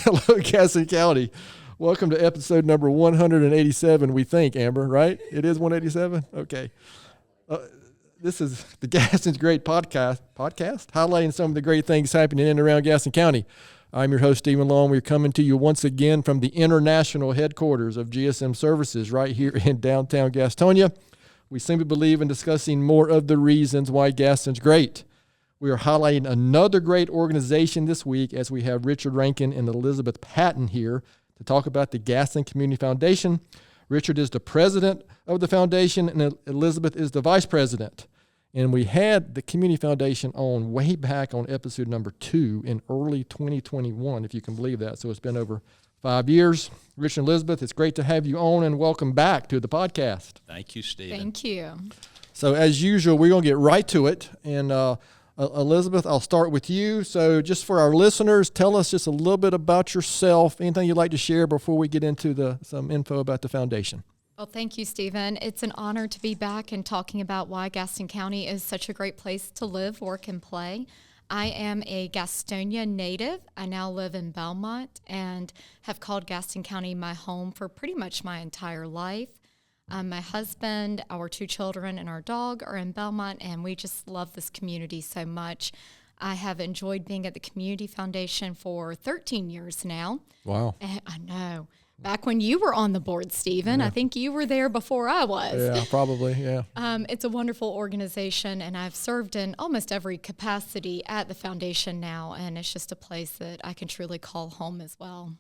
Hello, Gaston County. Welcome to episode number 187, we think, Amber, right? It is 187? Okay. This is the Gaston's Great podcast, highlighting some of the great things happening in and around Gaston County. I'm your host, Stephen Long. We're coming to you once again from the international headquarters of GSM Services right here in downtown Gastonia. We simply believe in discussing more of the reasons why Gaston's great. We are highlighting another great organization this week as we have Richard Rankin and Elizabeth Patton here to talk about the Gaston Community Foundation. Richard is the president of the foundation and Elizabeth is the vice president. And we had the Community Foundation on way back on episode number 2 in early 2021, if you can believe that. So it's been over 5 years. Richard and Elizabeth, it's great to have you on and welcome back to the podcast. Thank you, Stephen. Thank you. So as usual, we're going to get right to it. And Elizabeth, I'll start with you. So just for our listeners, tell us just a little bit about yourself, anything you'd like to share before we get into some info about the foundation. Well, thank you, Stephen. It's an honor to be back and talking about why Gaston County is such a great place to live, work, and play. I am a Gastonia native. I now live in Belmont and have called Gaston County my home for pretty much my entire life. My husband, our 2 children, and our dog are in Belmont, and we just love this community so much. I have enjoyed being at the Community Foundation for 13 years now. Wow. And I know. Back when you were on the board, Stephen, Yeah. I think you were there before I was. Yeah, probably, yeah. It's a wonderful organization, and I've served in almost every capacity at the foundation now, and it's just a place that I can truly call home as well.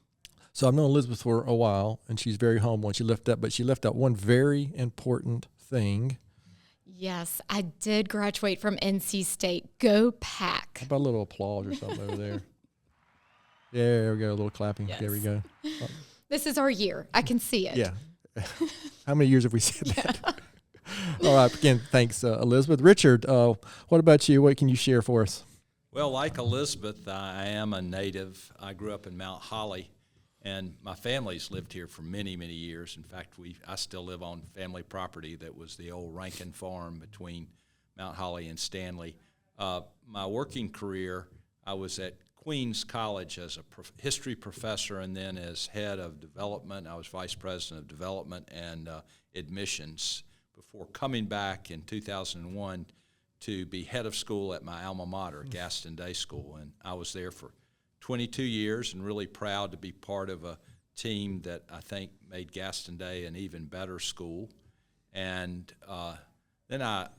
So I've known Elizabeth for a while, and she's very humble, and she left out one very important thing. Yes, I did graduate from NC State. Go Pack. How about a little applause or something over there? Yeah, there we go, a little clapping. Yes. There we go. This is our year. I can see it. Yeah. How many years have we said that? All right, again, thanks, Elizabeth. Richard, what about you? What can you share for us? Well, like Elizabeth, I am a native. I grew up in Mount Holly, and my family's lived here for many, many years. In fact, I still live on family property that was the old Rankin Farm between Mount Holly and Stanley. My working career, I was at Queens College as a history professor, and then as head of development. I was vice president of development and admissions before coming back in 2001 to be head of school at my alma mater, Gaston Day School. And I was there for 22 years and really proud to be part of a team that I think made Gaston Day an even better school. And then I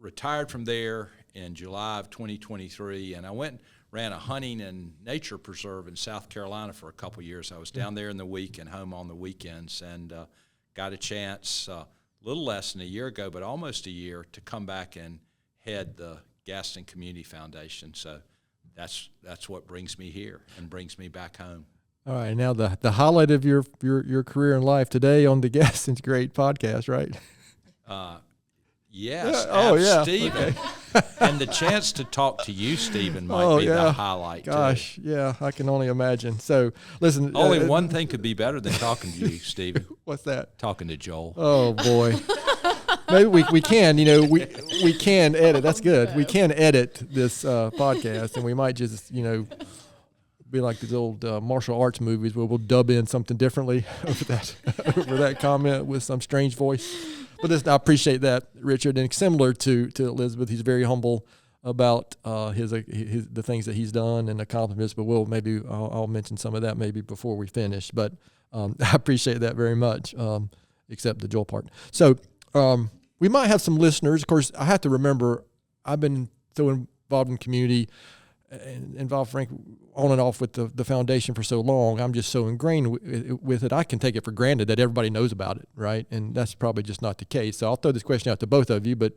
retired from there in July of 2023, and I went ran a hunting and nature preserve in South Carolina for a couple years. I was down there in the week and home on the weekends, and got a chance a little less than a year ago, but almost a year, to come back and head the Gaston Community Foundation. So that's what brings me here and brings me back home. All right, now the highlight of your career in life today on the Gaston's Great podcast, right? Yes, yeah. Stephen. Okay. And the chance to talk to you, Stephen, might be the highlight. Gosh, too. Yeah, I can only imagine. So, listen. Only one thing could be better than talking to you, Stephen. What's that? Talking to Joel. Oh, boy. Maybe we can, we can edit. That's good. We can edit this podcast, and we might just, be like these old martial arts movies where we'll dub in something differently over that comment with some strange voice. But listen, I appreciate that, Richard. And similar to Elizabeth, he's very humble about the things that he's done and accomplishments. But I'll mention some of that maybe before we finish. But I appreciate that very much, except the Joel part. So we might have some listeners. Of course, I have to remember I've been so involved in community and involved, Frank, on and off with the foundation for so long. I'm just so ingrained with it. I can take it for granted that everybody knows about it, right? And that's probably just not the case. So I'll throw this question out to both of you, but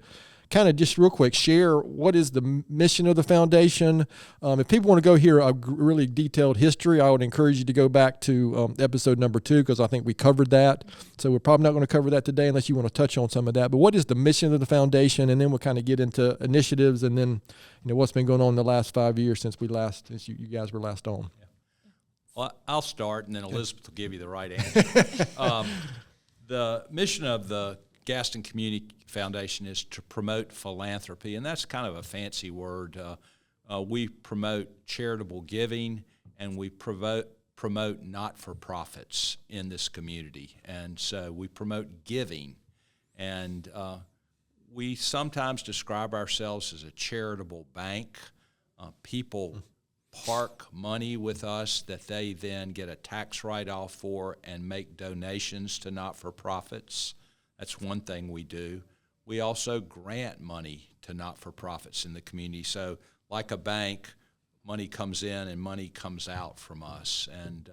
kind of just real quick, share what is the mission of the foundation. If people want to go hear a really detailed history, I would encourage you to go back to episode number 2, because I think we covered that. So we're probably not going to cover that today unless you want to touch on some of that. But what is the mission of the foundation? And then we'll kind of get into initiatives and then what's been going on in the last 5 years since you guys were last on. Yeah. Well, I'll start, and then Elizabeth will give you the right answer. The mission of the Gaston Community Foundation is to promote philanthropy, and that's kind of a fancy word. We promote charitable giving, and we promote promote not-for-profits in this community. And so we promote giving. And we sometimes describe ourselves as a charitable bank. People park money with us that they then get a tax write-off for and make donations to not-for-profits. That's one thing we do. We also grant money to not-for-profits in the community. So like a bank, money comes in and money comes out from us. And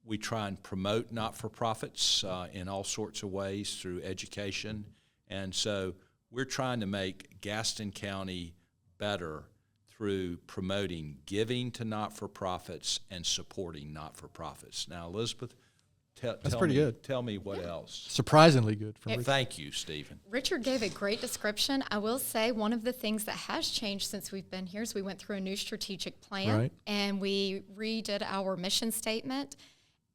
we try and promote not-for-profits in all sorts of ways through education. And so we're trying to make Gaston County better through promoting giving to not-for-profits and supporting not-for-profits. Now, Elizabeth, tell me what else. Surprisingly good for me. Thank you, Stephen. Richard gave a great description. I will say one of the things that has changed since we've been here is we went through a new strategic plan, and we redid our mission statement,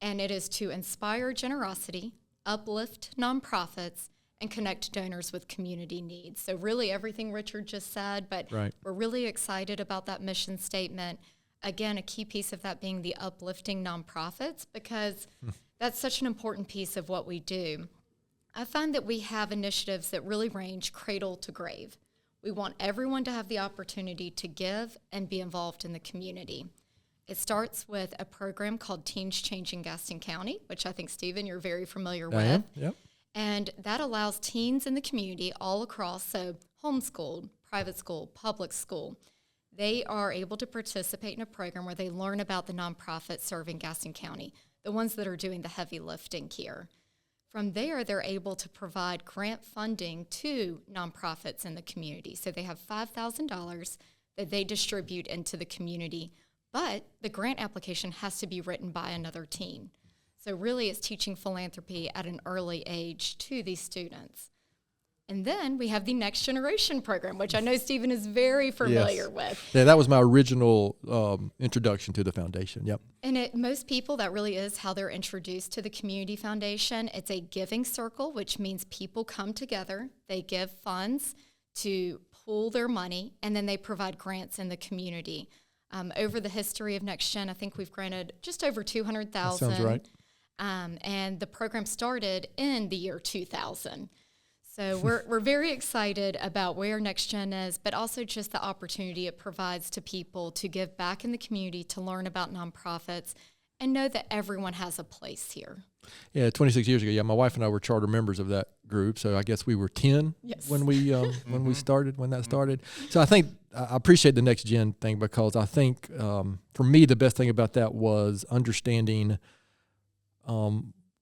and it is to inspire generosity, uplift nonprofits, and connect donors with community needs. So really everything Richard just said, but we're really excited about that mission statement. Again, a key piece of that being the uplifting nonprofits, because that's such an important piece of what we do. I find that we have initiatives that really range cradle to grave. We want everyone to have the opportunity to give and be involved in the community. It starts with a program called Teens Changing Gaston County, which I think, Stephen, you're very familiar with. I am, yep. And that allows teens in the community all across, so homeschooled, private school, public school, they are able to participate in a program where they learn about the nonprofits serving Gaston County, the ones that are doing the heavy lifting here. From there, they're able to provide grant funding to nonprofits in the community. So they have $5,000 that they distribute into the community, but the grant application has to be written by another teen. So really it's teaching philanthropy at an early age to these students. And then we have the Next Generation program, which I know Stephen is very familiar with. Yeah, that was my original introduction to the foundation, yep. And most people, that really is how they're introduced to the Community Foundation. It's a giving circle, which means people come together, they give funds to pool their money, and then they provide grants in the community. Over the history of Next Gen, I think we've granted just over $200,000. That sounds right. And the program started in the year 2000. So we're very excited about where Next Gen is, but also just the opportunity it provides to people to give back in the community, to learn about nonprofits, and know that everyone has a place here. Yeah, 26 years ago, my wife and I were charter members of that group, so I guess we were 10 when we when that started. So I think I appreciate the Next Gen thing, because I think for me the best thing about that was understanding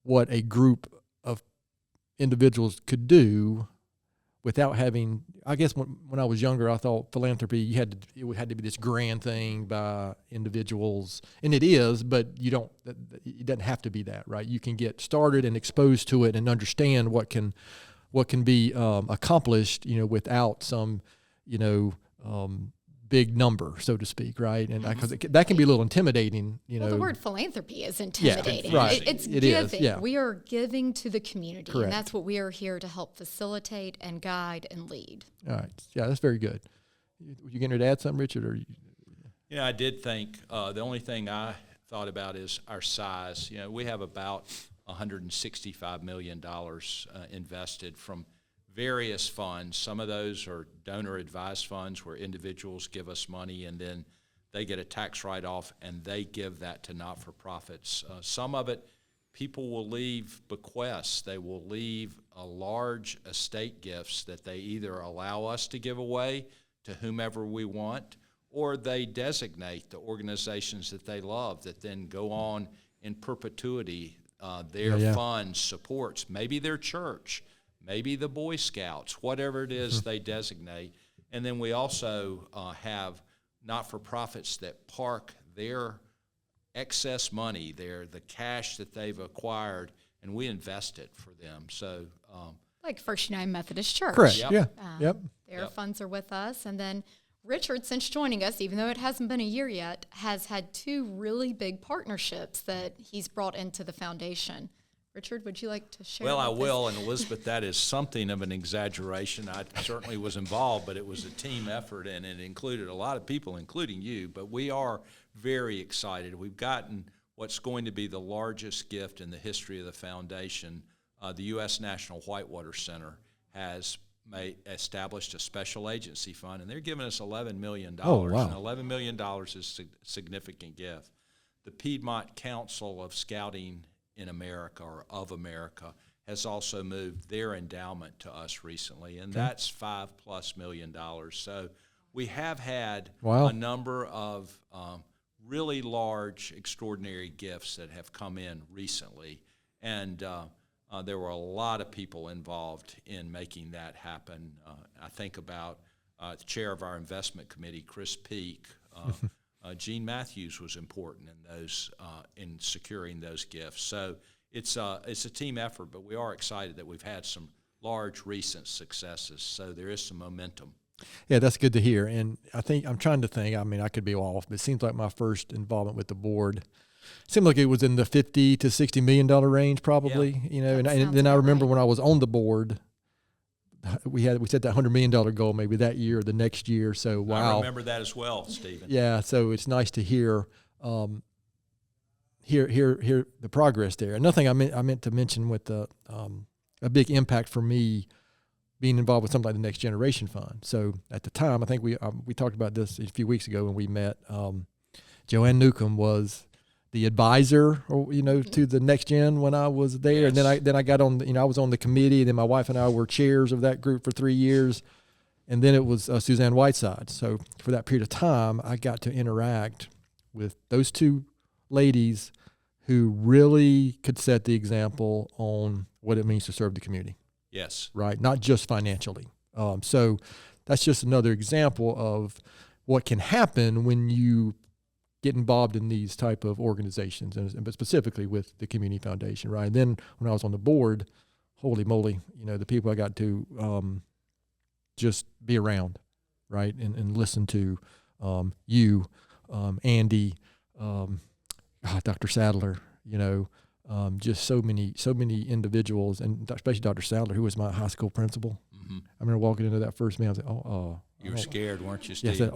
what a group of individuals could do without having. I guess when I was younger, I thought philanthropy it had to be this grand thing by individuals, and it is, but it doesn't have to be that, right? You can get started and exposed to it and understand what can be accomplished, without some, big number, so to speak, right? And because that can be a little intimidating, Well, the word philanthropy is intimidating. Yeah, right. It's it giving. Is, yeah. We are giving to the community, Correct. and that's what we are here to help facilitate and guide and lead. All right. Yeah, that's very good. You getting ready to add something, Richard? Or I did think the only thing I thought about is our size. We have about $165 million invested from various funds. Some of those are donor-advised funds where individuals give us money and then they get a tax write-off and they give that to not-for-profits. Some of it, people will leave bequests. They will leave large estate gifts that they either allow us to give away to whomever we want, or they designate the organizations that they love that then go on in perpetuity. Their fund supports maybe their church, maybe the Boy Scouts, whatever it is they designate. And then we also have not-for-profits that park their excess money, the cash that they've acquired, and we invest it for them. So, like First United Methodist Church. correct, Yep. Their funds are with us. And then Richard, since joining us, even though it hasn't been a year yet, has had 2 really big partnerships that he's brought into the foundation. Richard, would you like to share? Well, I will, and Elizabeth, that is something of an exaggeration. I certainly was involved, but it was a team effort, and it included a lot of people, including you. But we are very excited. We've gotten what's going to be the largest gift in the history of the foundation. The U.S. National Whitewater Center has established a special agency fund, and they're giving us $11 million. Oh, wow. And $11 million is a significant gift. The Piedmont Council of Scouting in America, or of America, has also moved their endowment to us recently, and that's $5+ million. So we have had a number of really large, extraordinary gifts that have come in recently, and there were a lot of people involved in making that happen. I think about the chair of our investment committee, Chris Peak. Gene Matthews was important in those in securing those gifts. So it's a team effort, but we are excited that we've had some large recent successes. So there is some momentum. Yeah, that's good to hear. And I'm trying to think, I mean, I could be off, but it seems like my first involvement with the board seemed like it was in the $50 to $60 million range, probably. Yeah. You know, and then I remember when I was on the board, we set that $100 million goal maybe that year or the next year. So wow, I remember that as well, Stephen. Yeah, so it's nice to hear the progress there. Another thing I meant to mention with a big impact for me being involved with something like the Next Generation Fund. So at the time, I think we talked about this a few weeks ago when we met. Joanne Newcomb was the advisor, to the Next Gen when I was there, Yes. and then I got on. I was on the committee. And then my wife and I were chairs of that group for 3 years, and then it was Suzanne Whiteside. So for that period of time, I got to interact with those two ladies who really could set the example on what it means to serve the community. Yes. Right, not just financially. So that's just another example of what can happen when you get involved in these type of organizations, but specifically with the Community Foundation, right? And then when I was on the board, holy moly, the people I got to just be around, right, and listen to, you, Andy, Dr. Sadler, just so many individuals, and especially Dr. Sadler, who was my high school principal. Mm-hmm. I remember walking into that first meeting, I was like, you were scared, weren't you, yeah, I Steve? said,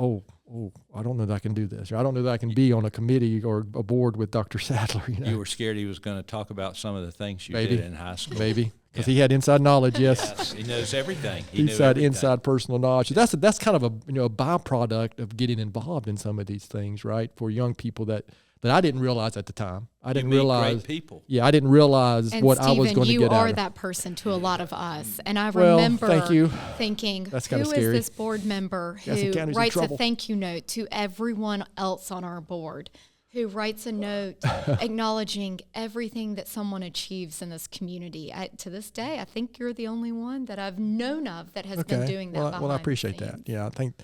I don't know that I can do this, or I don't know that I can be on a committee or a board with Dr. Sadler. You were scared he was going to talk about some of the things you Maybe. did in high school. Maybe, because he had inside knowledge, yes. Yes, he knows everything. Inside personal knowledge. That's kind of a byproduct of getting involved in some of these things, right? For young people that I didn't realize at the time. I didn't realize great people. Yeah, I didn't realize and what Stephen, I was going to get out of it. you are that person to a lot of us. And I remember thank you. thinking, That's who kinda is scary. this board member Gaston who County's in writes a trouble. thank you note to everyone else on our board, who writes a note acknowledging everything that someone achieves in this community. To this day, I think you're the only one that I've known of that has been doing that behind Well, I the appreciate that. scenes. Yeah, I think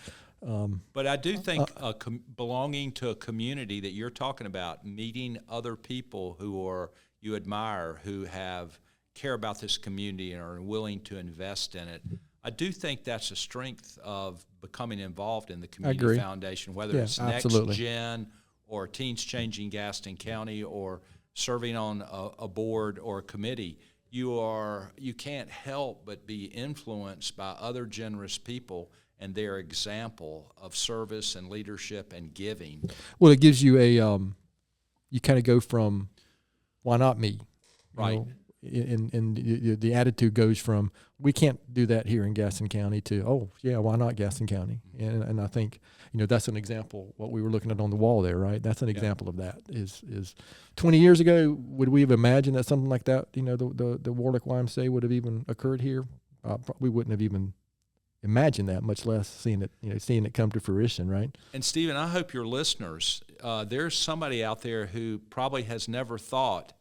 But I do think belonging to a community that you're talking about, meeting other people who you admire, who care about this community and are willing to invest in it. I do think that's a strength of becoming involved in the Community Foundation, whether it's absolutely. Next Gen or Teens Changing Gaston County or serving on a board or a committee. You can't help but be influenced by other generous people and their example of service and leadership and giving. Well, it gives you you kind of go from, why not me? Right. And the attitude goes from, we can't do that here in Gaston County to, oh, yeah, why not Gaston County? And I think, that's an example, what we were looking at on the wall there, right? That's an example of that. Is 20 years ago, would we have imagined that something like that, the Warlick YMCA would have even occurred here? We wouldn't have even imagined that, much less seeing it come to fruition, right? And Stephen, I hope your listeners, there's somebody out there who probably has never thought,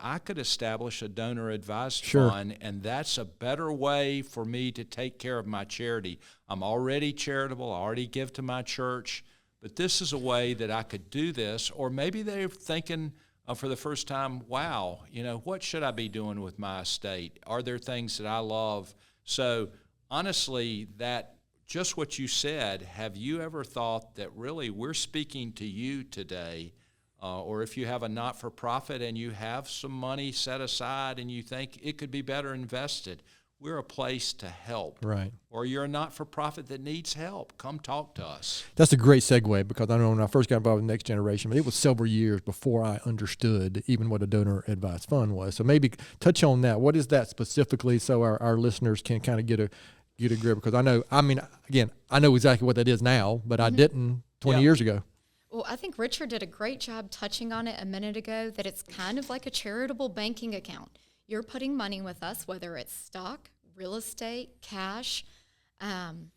I could establish a donor advised fund, and that's a better way for me to take care of my charity. I'm already charitable. I already give to my church, but this is a way that I could do this. Or maybe they're thinking for the first time, wow, what should I be doing with my estate? Are there things that I love? So honestly, that just what you said, have you ever thought that really we're speaking to you today? Or if you have a not-for-profit and you have some money set aside and you think it could be better invested, we're a place to help. Right. Or you're a not-for-profit that needs help. Come talk to us. That's a great segue, because I know when I first got involved with Next Generation, but it was several years before I understood even what a donor advised fund was. So maybe touch on that. What is that specifically, so our listeners can kind of get a grip? Because I know exactly what that is now, but I didn't 20 years ago. Well, I think Richard did a great job touching on it a minute ago, that it's kind of like a charitable banking account. You're putting money with us, whether it's stock, real estate, cash, an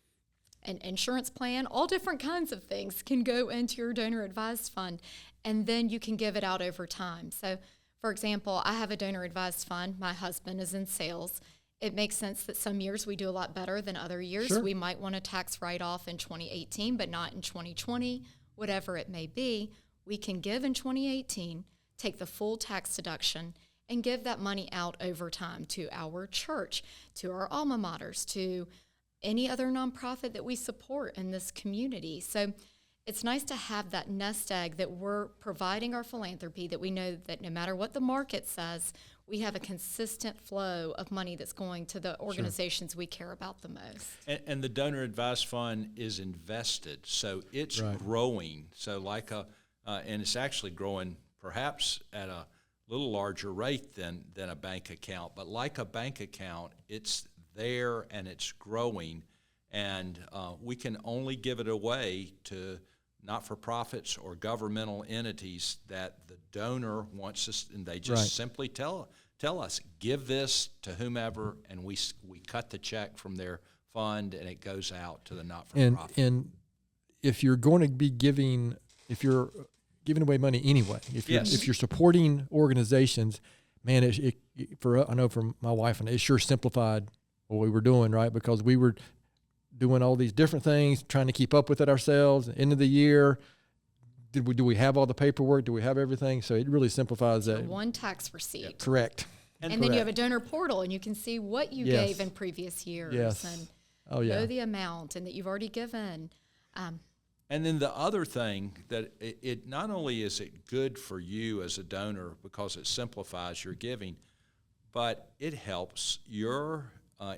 insurance plan, all different kinds of things can go into your donor advised fund, and then you can give it out over time. So, for example, I have a donor advised fund. My husband is in sales. It makes sense that some years we do a lot better than other years. Sure. We might want a tax write-off in 2018, but not in 2020, whatever it may be. We can give in 2018, take the full tax deduction, and give that money out over time to our church, to our alma maters, to any other nonprofit that we support in this community. So it's nice to have that nest egg that we're providing our philanthropy, that we know that no matter what the market says, we have a consistent flow of money that's going to the organizations we care about the most. And the donor advised fund is invested, so it's growing. So and it's actually growing perhaps at a little larger rate than a bank account, but like a bank account, it's there and it's growing, and we can only give it away to not-for-profits or governmental entities that the donor wants us, and they just simply tell us, give this to whomever, and we cut the check from their fund, and it goes out to the not-for-profit. And if you're going to be giving giving away money anyway, if you're supporting organizations, man, I know for my wife and it sure simplified what we were doing, right? Because we were doing all these different things, trying to keep up with it ourselves. End of the year, do we have all the paperwork? Do we have everything? So it really simplifies that. One tax receipt. Yeah, correct. And then you have a donor portal, and you can see what you gave in previous years, and know the amount, and that you've already given. And then the other thing, that it not only is it good for you as a donor because it simplifies your giving, but it helps your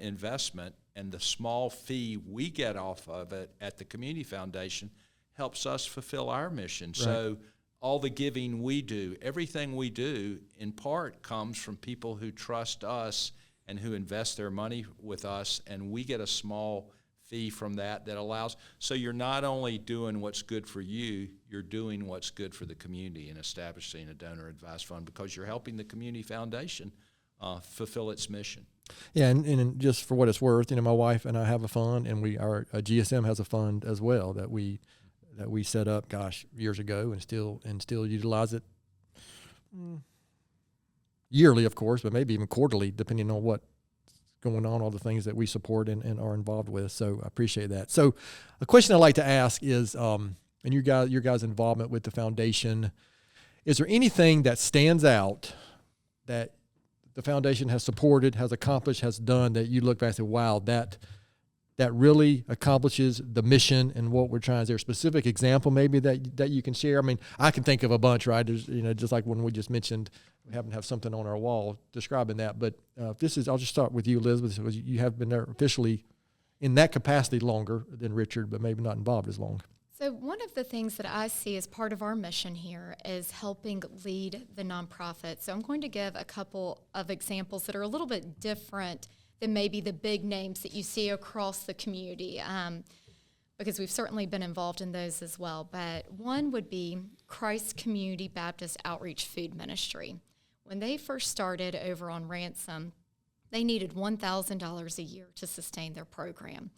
investment, and the small fee we get off of it at the Community Foundation helps us fulfill our mission. Right. So all the giving we do, everything we do, in part comes from people who trust us and who invest their money with us, and we get a small fee from that allows. So you're not only doing what's good for you, you're doing what's good for the community in establishing a donor advised fund, because you're helping the Community Foundation fulfill its mission. Yeah, and just for what it's worth, my wife and I have a fund, and our GSM has a fund as well that we set up, years ago, and still utilize it yearly, of course, but maybe even quarterly, depending on what's going on, all the things that we support and are involved with. So I appreciate that. So a question I'd like to ask is, and your guys' involvement with the foundation, is there anything that stands out that the foundation has supported, has accomplished, has done, that you look back and say, wow, that really accomplishes the mission and what we're trying? Is there a specific example maybe that you can share? I mean, I can think of a bunch, right? There's, just like when we just mentioned, we happen to have something on our wall describing that. But I'll just start with you, Elizabeth, because you have been there officially in that capacity longer than Richard, but maybe not involved as long. So one of the things that I see as part of our mission here is helping lead the nonprofit. So I'm going to give a couple of examples that are a little bit different than maybe the big names that you see across the community, because we've certainly been involved in those as well. But one would be Christ Community Baptist Outreach Food Ministry. When they first started over on Ransom, they needed $1,000 a year to sustain their program.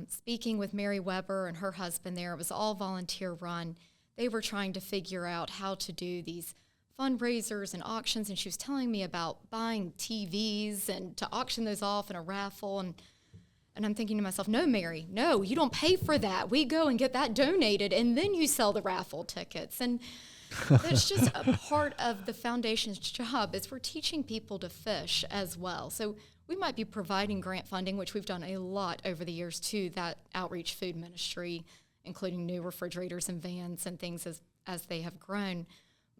Speaking with Mary Weber and her husband there, it was all volunteer run. They were trying to figure out how to do these fundraisers and auctions, and she was telling me about buying TVs and to auction those off in a raffle, and I'm thinking to myself, no, Mary, no, you don't pay for that. We go and get that donated, and then you sell the raffle tickets. And that's just a part of the foundation's job, is we're teaching people to fish as well. So we might be providing grant funding, which we've done a lot over the years, to that outreach food ministry, including new refrigerators and vans and things as they have grown.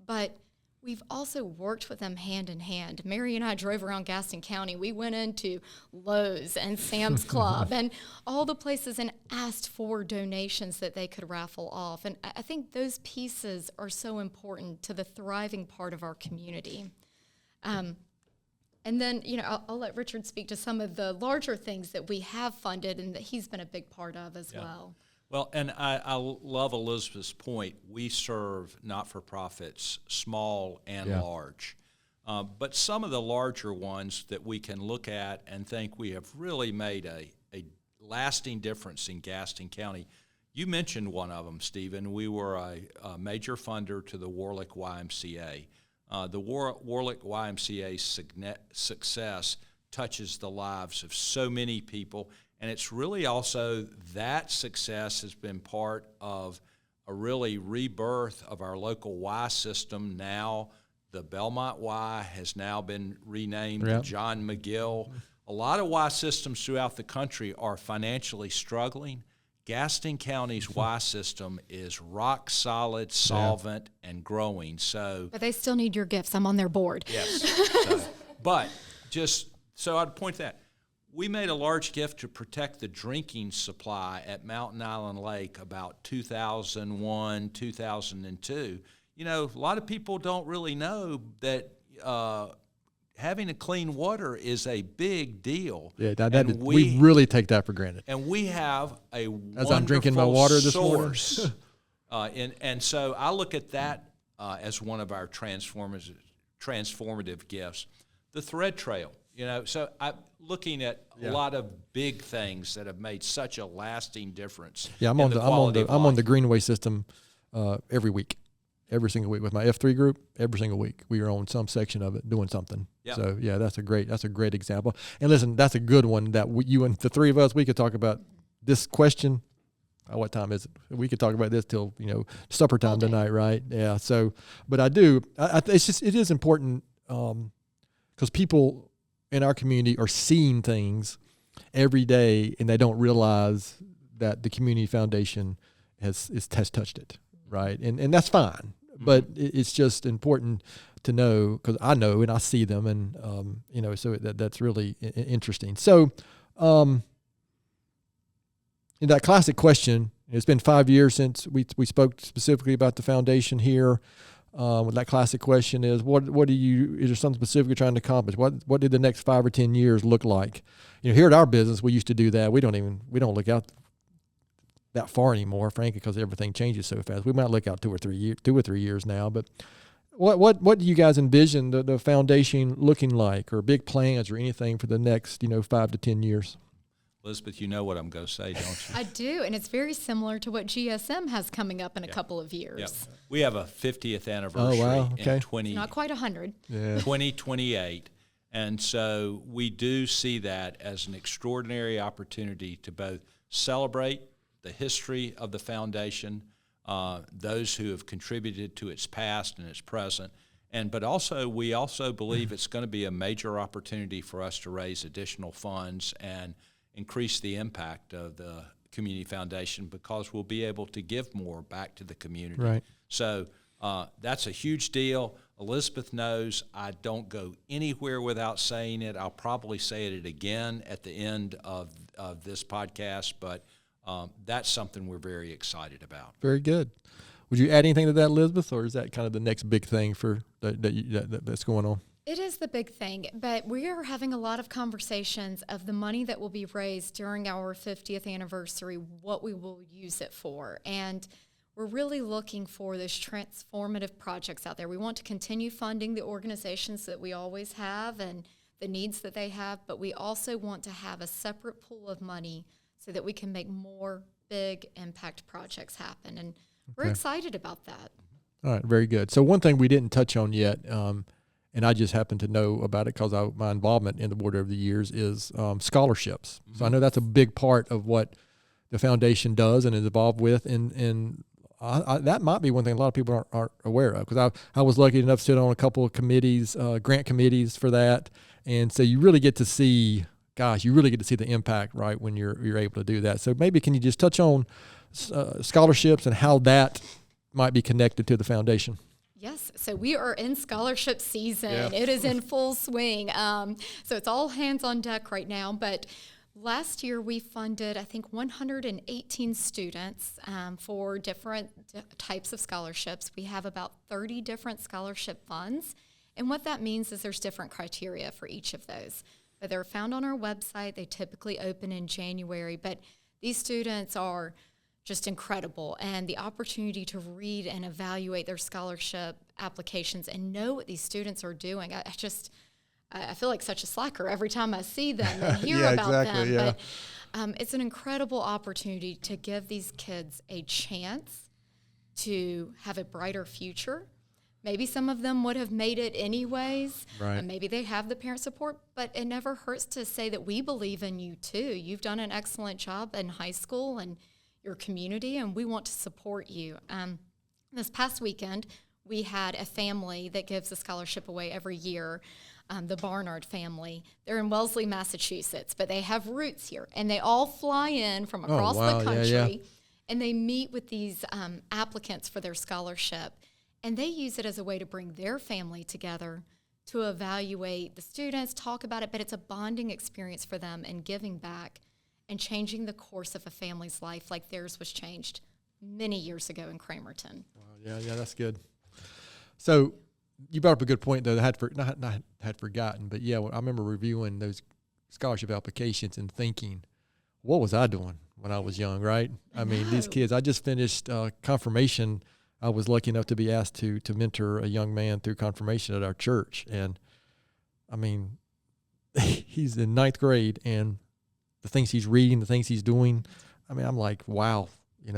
But We've also worked with them hand in hand. Mary and I drove around Gaston County. We went into Lowe's and Sam's Club and all the places and asked for donations that they could raffle off. And I think those pieces are so important to the thriving part of our community. And then, I'll let Richard speak to some of the larger things that we have funded and that he's been a big part of as well. Well, and I love Elizabeth's point. We serve not-for-profits, small and large. But some of the larger ones that we can look at and think we have really made a lasting difference in Gaston County. You mentioned one of them, Stephen. We were a major funder to the Warlick YMCA. The Warlick YMCA's success touches the lives of so many people. And it's really also that success has been part of a really rebirth of our local Y system. Now the Belmont Y has now been renamed John McGill. A lot of Y systems throughout the country are financially struggling. Gaston County's Y system is rock solid, solvent, and growing. But they still need your gifts. I'm on their board. Yes. But I'd point to that. We made a large gift to protect the drinking supply at Mountain Island Lake about 2001, 2002. A lot of people don't really know that having a clean water is a big deal. Yeah, we really take that for granted. And we have a as I'm drinking my water this source. Morning. And so I look at that as one of our transformative gifts. The thread trail. So I'm looking at a lot of big things that have made such a lasting difference. Yeah, I'm on the Greenway system every single week with my F3 group. Every single week we are on some section of it doing something. Yep. So yeah, that's a great example. And listen, that's a good one that you and the three of us, we could talk about this question. What time is it? We could talk about this till supper time tonight, right? Yeah. So, but it is important because people in our community are seeing things every day, and they don't realize that the community foundation has touched it, right? And that's fine, but it's just important to know because I know and I see them, and so that's really interesting. So, in that classic question, it's been 5 years since we spoke specifically about the foundation here. That classic question is, is there something specific you're trying to accomplish? What did the next 5 or 10 years look like? Here at our business, we used to do that. We don't look out that far anymore, frankly, because everything changes so fast. We might look out 2 or 3 years now. But what do you guys envision the foundation looking like, or big plans, or anything for the next 5 to 10 years? Elizabeth, you know what I'm going to say, don't you? I do, and it's very similar to what GSM has coming up in a couple of years. Yep. We have a 50th anniversary in not quite 100. 2028, and so we do see that as an extraordinary opportunity to both celebrate the history of the foundation, those who have contributed to its past and its present, but we also believe it's going to be a major opportunity for us to raise additional funds and increase the impact of the community foundation, because we'll be able to give more back to the community. Right. So that's a huge deal. Elizabeth knows I don't go anywhere without saying it. I'll probably say it again at the end of this podcast, but that's something we're very excited about. Very good. Would you add anything to that, Elizabeth, or is that kind of the next big thing that's going on? It is the big thing, but we are having a lot of conversations of the money that will be raised during our 50th anniversary, what we will use it for. And we're really looking for those transformative projects out there. We want to continue funding the organizations that we always have and the needs that they have, but we also want to have a separate pool of money so that we can make more big impact projects happen. And we're excited about that. All right, very good. So one thing we didn't touch on yet, and I just happen to know about it because my involvement in the board over the years, is scholarships. Mm-hmm. So I know that's a big part of what the foundation does and is involved with, and that might be one thing a lot of people aren't aware of, because I was lucky enough to sit on a couple of committees, grant committees for that, and so you really get to see, the impact, right, when you're able to do that. So maybe can you just touch on scholarships and how that might be connected to the foundation? Yes, so we are in scholarship season. Yeah. It is in full swing. So it's all hands on deck right now. But last year we funded, I think, 118 students for different types of scholarships. We have about 30 different scholarship funds. And what that means is there's different criteria for each of those. But they're found on our website. They typically open in January. But these students are just incredible, and the opportunity to read and evaluate their scholarship applications and know what these students are doing. I feel like such a slacker every time I see them and hear Yeah, about exactly, them. yeah. But it's an incredible opportunity to give these kids a chance to have a brighter future. Maybe some of them would have made it anyways. Right. And maybe they have the parent support, but it never hurts to say that we believe in you too. You've done an excellent job in high school and your community, and we want to support you. This past weekend, we had a family that gives a scholarship away every year, the Barnard family. They're in Wellesley, Massachusetts, but they have roots here, and they all fly in from across wow. the country, Yeah, yeah. and they meet with these applicants for their scholarship, and they use it as a way to bring their family together to evaluate the students, talk about it, but it's a bonding experience for them and giving back and changing the course of a family's life like theirs was changed many years ago in Cramerton. Wow, yeah, that's good. So you brought up a good point, though. I had forgotten, but yeah, I remember reviewing those scholarship applications and thinking, what was I doing when I was young, right? I mean, these kids, I just finished confirmation. I was lucky enough to be asked to mentor a young man through confirmation at our church. And, I mean, he's in 9th grade, and the things he's reading, the things he's doing, I mean, I'm like, wow, It's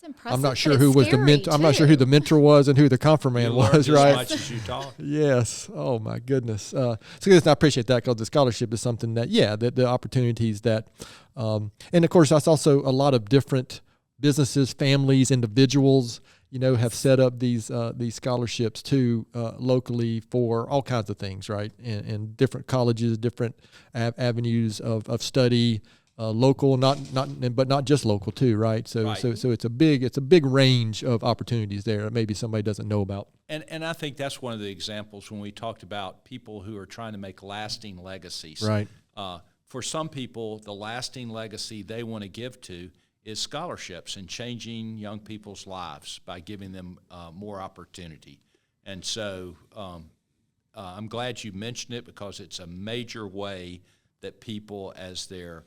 impressive. I'm not but sure it's who was the scary, mentor. I'm not sure who too. the mentor was and who the confirmand You learn was, just right? as much as you taught. Yes. Oh my goodness. So listen, I appreciate that, because the scholarship is something that, the opportunities that, and of course that's also a lot of different businesses, families, individuals, have set up these scholarships too, locally for all kinds of things, right? And different colleges, different avenues of study, local, but not just local too, right? So Right. so it's a big range of opportunities there that maybe somebody doesn't know about. And I think that's one of the examples when we talked about people who are trying to make lasting legacies. Right. For some people, the lasting legacy they want to give to is scholarships and changing young people's lives by giving them more opportunity. And so I'm glad you mentioned it, because it's a major way that people, as they're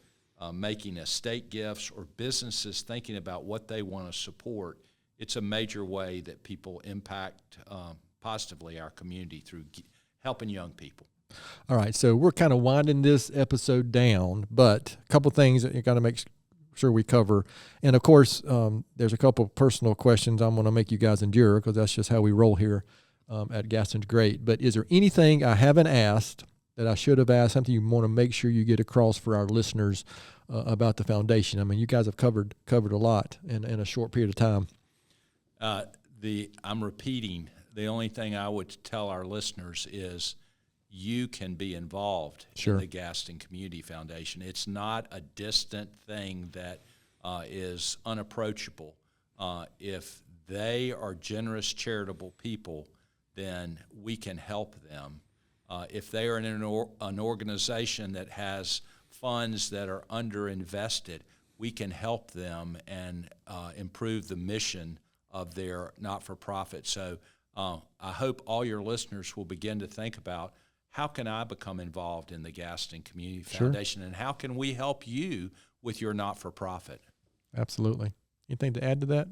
making estate gifts or businesses thinking about what they want to support, it's a major way that people impact positively our community through helping young people. All right, so we're kind of winding this episode down, but a couple things that you got to make sure we cover. And of course, there's a couple personal questions I'm going to make you guys endure, because that's just how we roll here at Gaston's Great. But is there anything I haven't asked that I should have asked, something you want to make sure you get across for our listeners about the foundation? I mean, you guys have covered a lot in a short period of time. I'm repeating, the only thing I would tell our listeners is you can be involved Sure. in the Gaston Community Foundation. It's not a distant thing that is unapproachable. If they are generous, charitable people, then we can help them. If they are in an organization that has funds that are underinvested, we can help them and improve the mission of their not-for-profit. So I hope all your listeners will begin to think about, how can I become involved in the Gaston Community Foundation, and how can we help you with your not-for-profit? Absolutely. Anything to add to that?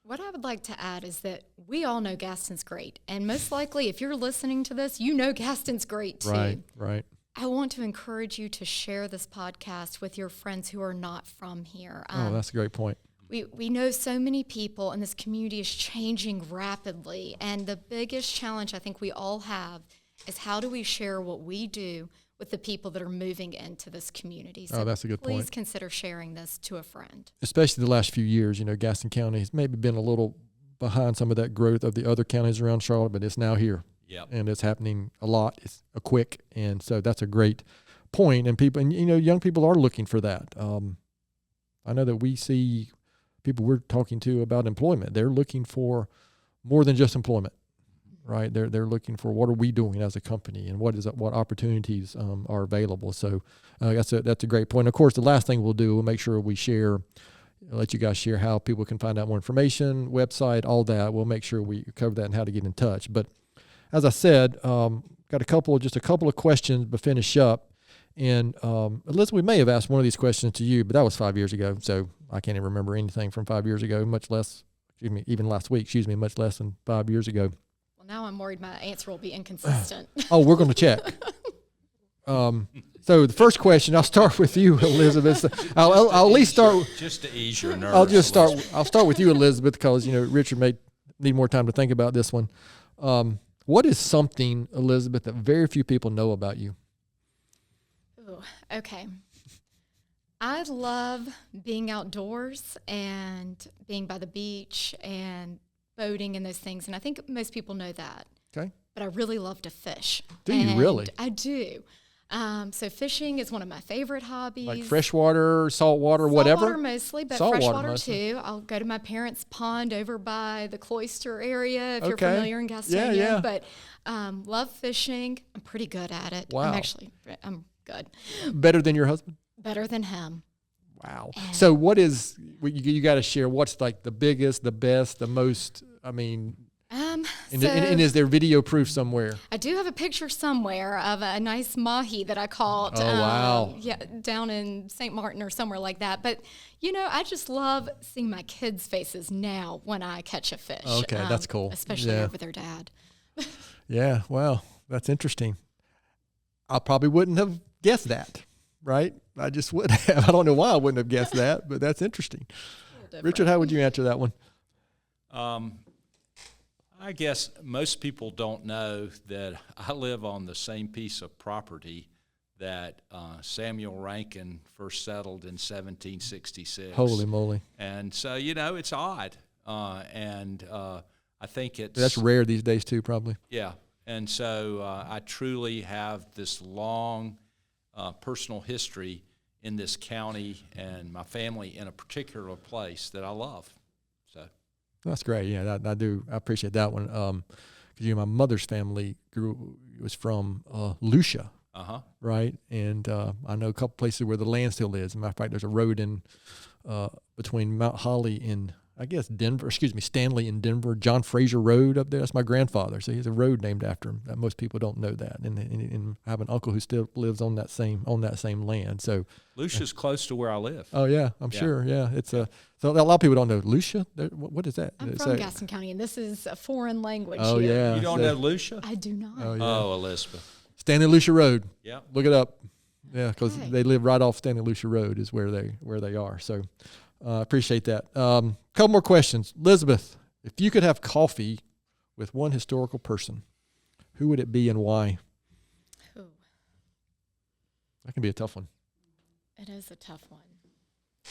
What I would like to add is that we all know Gaston's great. And most likely, if you're listening to this, you know Gaston's great too. Right. I want to encourage you to share this podcast with your friends who are not from here. That's a great point. We know so many people, and this community is changing rapidly. And the biggest challenge I think we all have is, how do we share what we do with the people that are moving into this community? So that's a good point. Please consider sharing this to a friend. Especially the last few years, Gaston County has maybe been a little behind some of that growth of the other counties around Charlotte, but it's now here. Yep. And it's happening a lot. It's a quick, and so that's a great point. And people, and young people are looking for that. I know that we see people we're talking to about employment. They're looking for more than just employment. right? They're looking for what are we doing as a company and what opportunities are available. So that's a great point. Of course, the last thing we'll do, we'll make sure we let you guys share how people can find out more information, website, all that. We'll make sure we cover that and how to get in touch. But as I said, got just a couple of questions to finish up. And Elizabeth, we may have asked one of these questions to you, but that was 5 years ago. So I can't even remember anything from 5 years ago, even last week, much less than 5 years ago. Well, now I'm worried my answer will be inconsistent. Oh, we're going to check. So the first question, I'll start with you, Elizabeth. I'll at least start. Just to ease your nerves. I'll start with you, Elizabeth, because Richard may need more time to think about this one. What is something, Elizabeth, that very few people know about you? Ooh, okay. I love being outdoors and being by the beach and boating and those things, and I think most people know that. Okay. But I really love to fish. Do you really? I do. So fishing is one of my favorite hobbies. Like freshwater, saltwater, whatever? Saltwater mostly, but Saltwater freshwater mostly. too. I'll go to my parents' pond over by the Cloister area, if you're Okay. familiar in Gastonia. Yeah. But love fishing. I'm pretty good at it. Wow. I'm good. Better than your husband? Better than him. Wow. So what is, you got to share, what's like the biggest, the best, the most, and is there video proof somewhere? I do have a picture somewhere of a nice mahi that I caught. Oh, wow. Down in St. Martin or somewhere like that. But, I just love seeing my kids' faces now when I catch a fish. Okay, that's cool. Especially over their dad. Yeah, wow, that's interesting. I probably wouldn't have guessed that, right? I just would have. I don't know why I wouldn't have guessed that, but that's interesting. Richard, how would you answer that one? I guess most people don't know that I live on the same piece of property that Samuel Rankin first settled in 1766. Holy moly. And so, it's odd. And I think That's rare these days too, probably. Yeah. And so I truly have this long personal history in this county and my family in a particular place that I love. So that's great. Yeah, I do. I appreciate that one. Because my mother's family was from Lucia, right? And I know a couple places where the land still is. As a matter of fact, there's a road in between Mount Holly and Stanley and Denver, John Fraser Road up there. That's my grandfather. So he has a road named after him. Most people don't know that. And I have an uncle who still lives on that same land. So Lucia's close to where I live. Oh yeah, I'm sure. Yeah, it's so a lot of people don't know Lucia. What is that? I'm from Gaston County, and this is a foreign language. Oh here. yeah, you don't know Lucia? I do not. Oh, yeah. Oh, Elizabeth. Stanley Lucia Road. Yeah, look it up. Yeah, because Okay. they live right off Stanley Lucia Road is where they are. So. Appreciate that. Couple more questions. Elizabeth, if you could have coffee with one historical person, who would it be and why? Ooh, That can be a tough one. it is a tough one.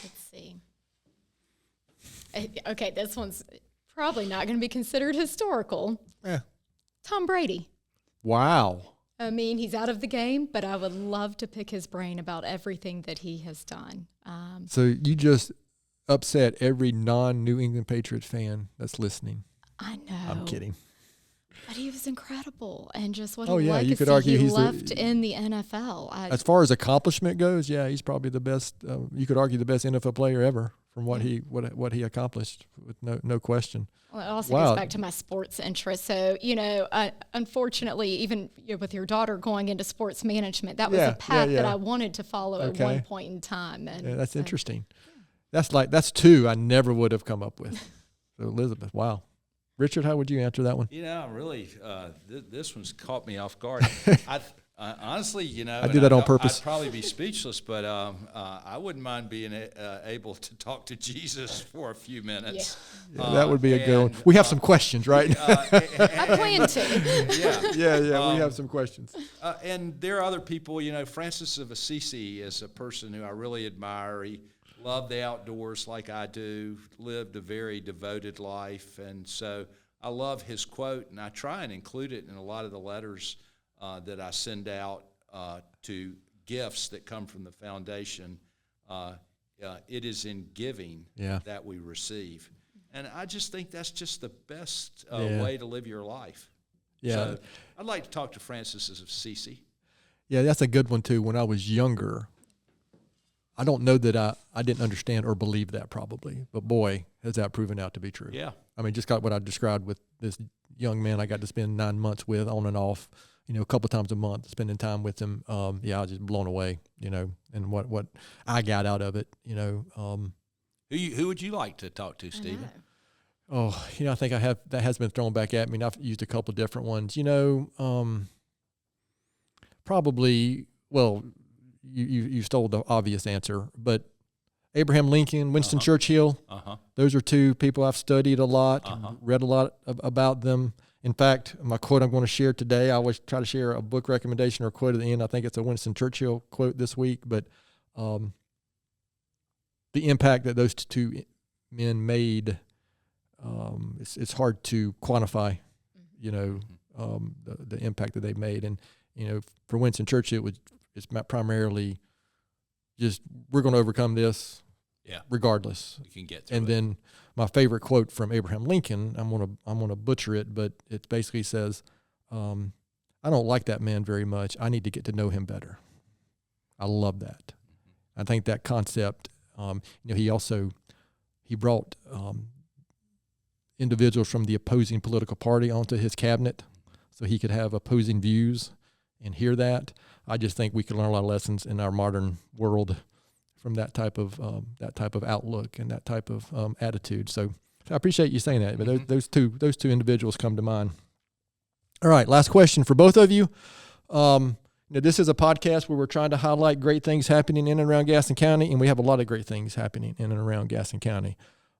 Let's see. Okay, this one's probably not going to be considered historical. Yeah. Tom Brady. Wow. I mean, he's out of the game, but I would love to pick his brain about everything that he has done. So you just upset every non-New England Patriots fan that's listening. I know. I'm kidding. But he was incredible, and just what Oh, a yeah, legacy you could argue he he's left in the NFL. As far as accomplishment goes, yeah, he's probably the best. You could argue the best NFL player ever from what he accomplished, with no question. Well, it also goes back to my sports interest. So, unfortunately, even with your daughter going into sports management, that was a path that I wanted to follow at one point in time. And that's interesting. That's two I never would have come up with. So Elizabeth, wow. Richard, how would you answer that one? Really, this one's caught me off guard. Honestly, I did that on purpose. I'd probably be speechless, but I wouldn't mind being able to talk to Jesus for a few minutes. Yeah, that would be a good one. We have some questions, right? I plan to. Yeah. We have some questions. And there are other people. Francis of Assisi is a person who I really admire. He loved the outdoors like I do, lived a very devoted life, and so I love his quote, and I try and include it in a lot of the letters that I send out to gifts that come from the foundation. It is in giving that we receive. And I just think that's just the best way to live your life. Yeah. So I'd like to talk to Francis of Assisi. Yeah, that's a good one too. When I was younger, I don't know that I didn't understand or believe that probably, but boy, has that proven out to be true. Yeah. I mean, just got what I described with this young man I got to spend 9 months with on and off, a couple of times a month, spending time with him. Yeah, I was just blown away, and what I got out of it, Who would you like to talk to, Stephen? Oh, I think that has been thrown back at me, and I've used a couple of different ones. Probably, well, you stole the obvious answer, but Abraham Lincoln, Winston Churchill, those are two people I've studied a lot, read a lot about them. In fact, my quote I'm going to share today, I always try to share a book recommendation or a quote at the end. I think it's a Winston Churchill quote this week, but the impact that those two men made, it's hard to quantify, the impact that they made. And, for Winston Churchill, it's primarily just, we're going to overcome this regardless. You can get through and it. Then my favorite quote from Abraham Lincoln, I'm gonna butcher it, but it basically says, I don't like that man very much. I need to get to know him better. I love that. I think that concept, he brought individuals from the opposing political party onto his cabinet so he could have opposing views and hear that. I just think we can learn a lot of lessons in our modern world from that type of outlook and that type of attitude. So I appreciate you saying that. But those two individuals come to mind. All right, last question for both of you. This is a podcast where we're trying to highlight great things happening in and around Gaston County, and we have a lot of great things happening in and around Gaston County.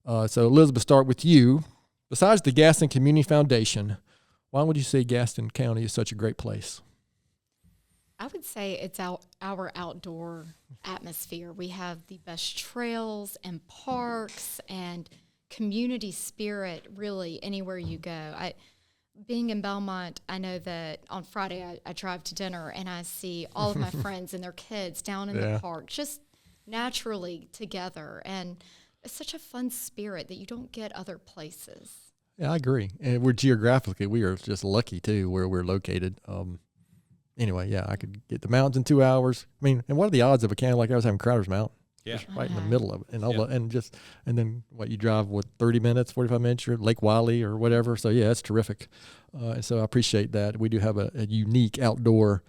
So Elizabeth, start with you. Besides the Gaston Community Foundation, why would you say Gaston County is such a great place? I would say it's our outdoor atmosphere. We have the best trails and parks and community spirit, really, anywhere you go. Being in Belmont, I know that on Friday I drive to dinner and I see all of my friends and their kids down in the park, just naturally together. And it's such a fun spirit that you don't get other places. Yeah, I agree. And we are just lucky, too, where we're located. Anyway, yeah, I could get the mountains in 2 hours. I mean, and what are the odds of a county like ours having Crowder's Mountain? Yeah, just right in the middle of it, and then you drive 30 minutes, 45 minutes, you're at Lake Wiley or whatever. So yeah, it's terrific. And so I appreciate that. We do have a unique outdoor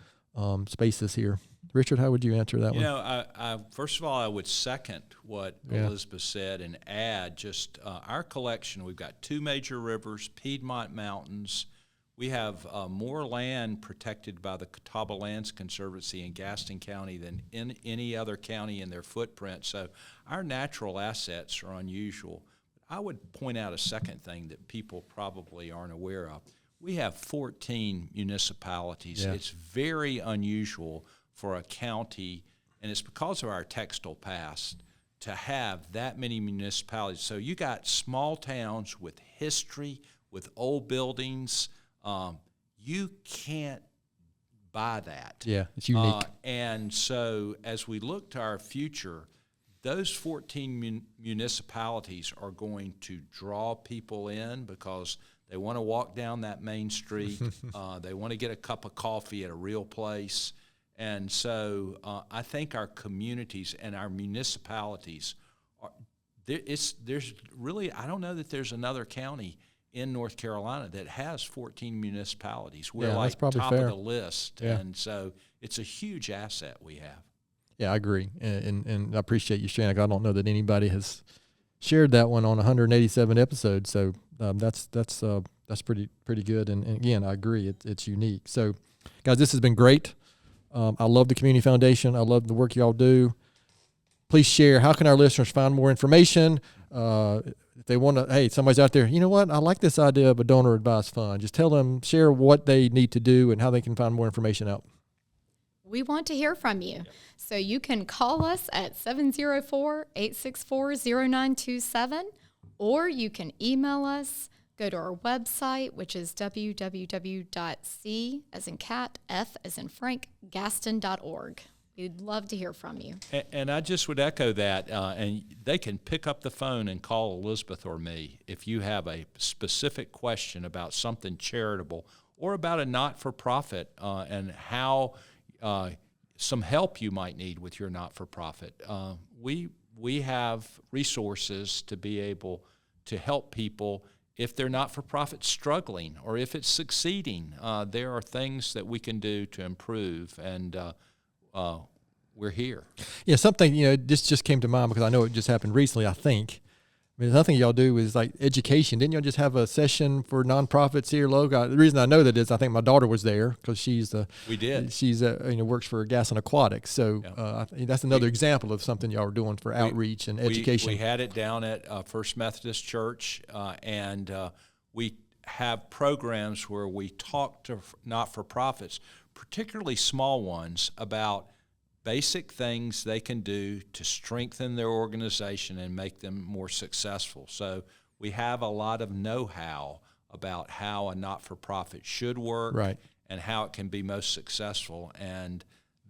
spaces here. Richard, how would you answer that one? I first of all, I would second what Elizabeth said and add just our collection. We've got 2 major rivers, Piedmont Mountains. We have more land protected by the Catawba Lands Conservancy in Gaston County than in any other county in their footprint. So our natural assets are unusual. I would point out a second thing that people probably aren't aware of. We have 14 municipalities. Yeah. It's very unusual for a county, and it's because of our textile past, to have that many municipalities. So you got small towns with history, with old buildings. You can't buy that. Yeah, it's unique. And so as we look to our future, those 14 municipalities are going to draw people in because they want to walk down that main street. They want to get a cup of coffee at a real place. And so I think our communities and our municipalities there's really, I don't know that there's another county in North Carolina that has 14 municipalities. We're like top of the list. Yeah. And so it's a huge asset we have. Yeah, I agree. And I appreciate you sharing. I don't know that anybody has shared that one on 187 episodes. So that's pretty good. And again, I agree. It's unique. So guys, this has been great. I love the Community Foundation. I love the work y'all do. Please share. How can our listeners find more information? If they want to, hey, somebody's out there, you know what? I like this idea of a donor advised fund. Just tell them, share what they need to do and how they can find more information out. We want to hear from you. So you can call us at 704-864-0927, or you can email us. Go to our website, which is www.c as in cat, f as in Frank, gaston.org. We'd love to hear from you. And I just would echo that, and they can pick up the phone and call Elizabeth or me if you have a specific question about something charitable or about a not-for-profit and how some help you might need with your not-for-profit. We have resources to be able to help people if they're not-for-profit struggling or if it's succeeding. There are things that we can do to improve, and we're here. Yeah, something, this just came to mind because I know it just happened recently, I think. I mean, another thing y'all do is like education. Didn't y'all just have a session for nonprofits here local? The reason I know that is I think my daughter was there because We did. She's works for Gaston Aquatics. So I think that's another example of something y'all are doing for outreach and education. We had it down at First Methodist Church, and we have programs where we talk to not-for-profits, particularly small ones, about basic things they can do to strengthen their organization and make them more successful. So we have a lot of know-how about how a not-for-profit should work, right, and how it can be most successful. And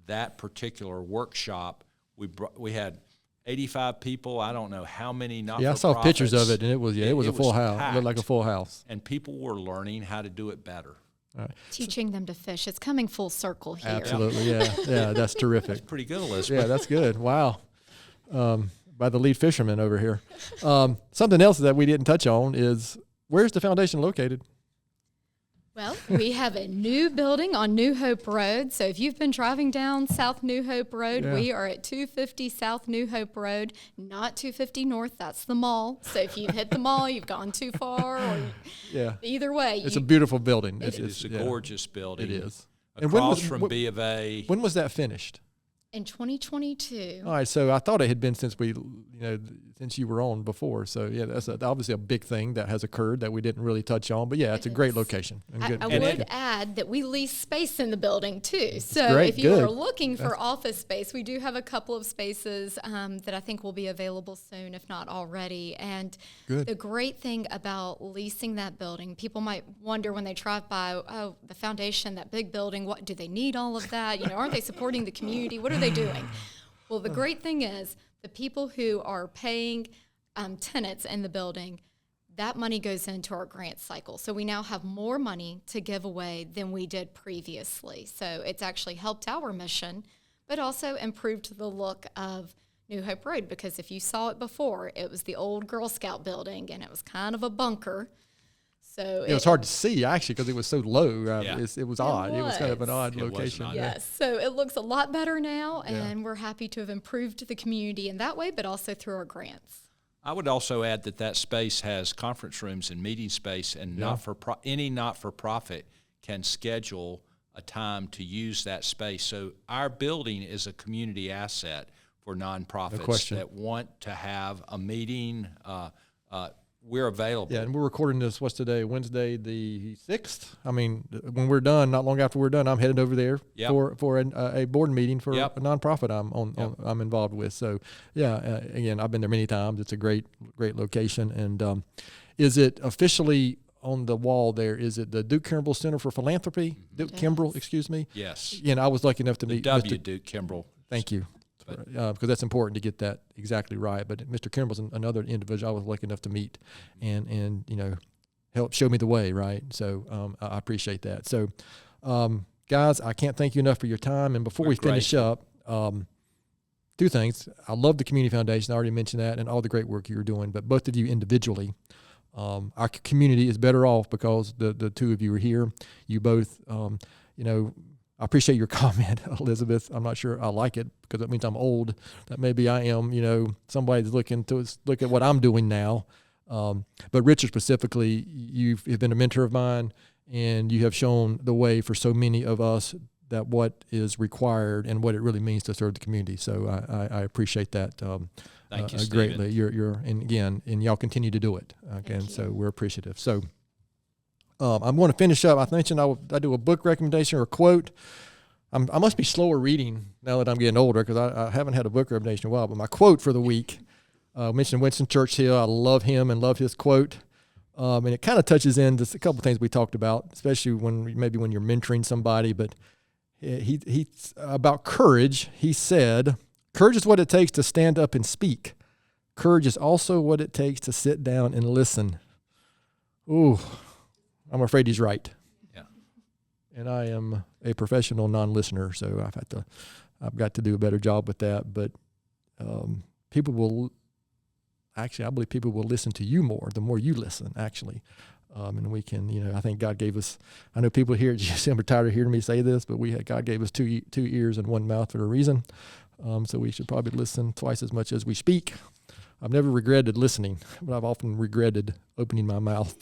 that particular workshop, we had 85 people. I don't know how many not-for-profits. Yeah, I saw pictures of it, and it was a full house. Packed. It looked like a full house. And people were learning how to do it better. All right. Teaching them to fish. It's coming full circle here. Absolutely, yeah, that's terrific. That's pretty good, Elizabeth. Yeah, that's good. Wow. By the lead fisherman over here. Something else that we didn't touch on is, where's the foundation located? Well, we have a new building on New Hope Road. So if you've been driving down South New Hope Road, we are at 250 South New Hope Road, not 250 North. That's the mall. So if you've hit the mall, you've gone too far. Or either way. It's a beautiful building. It's a gorgeous building. It is. Across from B of A. When was that finished? In 2022. All right, so I thought it had been since since you were on before. So yeah, that's obviously a big thing that has occurred that we didn't really touch on. But yeah, it's a great location. And I would add that we lease space in the building too. So great, if you good. are looking for office space, we do have a couple of spaces that I think will be available soon, if not already. And the great thing about leasing that building, people might wonder when they drive by, oh, the foundation, that big building, what do they need all of that? Aren't they supporting the community? What are they doing? Well, the great thing is the people who are paying tenants in the building, that money goes into our grant cycle. So we now have more money to give away than we did previously. So it's actually helped our mission, but also improved the look of New Hope Road, because if you saw it before, it was the old Girl Scout building, and it was kind of a bunker. So it was hard to see, actually, because it was so low. It was odd. It was kind of an odd It was location. an odd- Yes, so it looks a lot better now, and we're happy to have improved the community in that way, but also through our grants. I would also add that space has conference rooms and meeting space, and any not-for-profit can schedule a time to use that space. So our building is a community asset for nonprofits that want to have a meeting. We're available. Yeah, and we're recording this, what's today, Wednesday the 6th? I mean, when we're done, not long after we're done, I'm headed over there for a board meeting for a nonprofit I'm involved with. So, again, I've been there many times. It's a great location. And is it officially on the wall there? Is it the Duke Kimbrell Center for Philanthropy? Duke Kimbrell, excuse me? Yes. I was lucky enough to meet Duke Kimbrell. Thank you. Because that's important to get that exactly right. But Mr. Kimbrell's another individual I was lucky enough to meet and help show me the way, right? So I appreciate that. So, guys, I can't thank you enough for your time. And before we finish up, two things. I love the Community Foundation. I already mentioned that and all the great work you're doing. But both of you individually, our community is better off because the two of you are here. You both, I appreciate your comment, Elizabeth. I'm not sure I like it because it means I'm old. That maybe I am, somebody that's looking to look at what I'm doing now. But Richard specifically, you've been a mentor of mine, and you have shown the way for so many of us that what is required and what it really means to serve the community. So I appreciate that. Thank you, greatly. And y'all continue to do it. Again, so we're appreciative. So. I'm going to finish up. I mentioned I do a book recommendation or a quote. I must be slower reading now that I'm getting older because I haven't had a book recommendation in a while. But my quote for the week, I mentioned Winston Churchill. I love him and love his quote. And it kind of touches in just a couple of things we talked about, especially when you're mentoring somebody. But he about courage, he said, "Courage is what it takes to stand up and speak. Courage is also what it takes to sit down and listen." Ooh. I'm afraid he's right. Yeah. and I am a professional non-listener, so I've got to do a better job with that. But people will, actually, I believe people will listen to you more the more you listen, actually. And we can, I think God gave us, I know people here at GSM are tired of hearing me say this, but God gave us two ears and one mouth for a reason. So we should probably listen twice as much as we speak. I've never regretted listening, but I've often regretted opening my mouth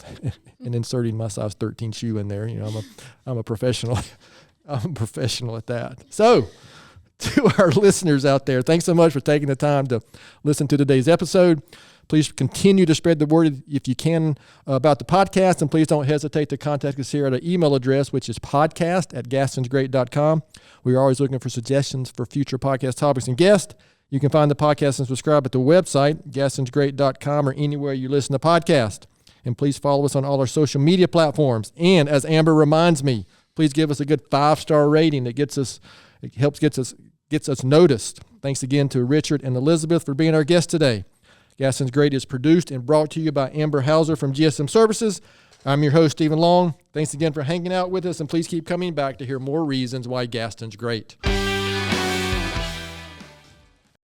and inserting my size 13 shoe in there. I'm a professional. I'm a professional at that. So, to our listeners out there, thanks so much for taking the time to listen to today's episode. Please continue to spread the word if you can about the podcast, and please don't hesitate to contact us here at our email address, which is podcast@gastonsgreat.com. We are always looking for suggestions for future podcast topics and guests. You can find the podcast and subscribe at the website, gastonsgreat.com, or anywhere you listen to podcasts. And please follow us on all our social media platforms. And as Amber reminds me, please give us a good 5-star rating. Gets us noticed. Thanks again to Richard and Elizabeth for being our guests today. Gaston's Great is produced and brought to you by Amber Hauser from GSM Services. I'm your host, Stephen Long. Thanks again for hanging out with us, and please keep coming back to hear more reasons why Gaston's great.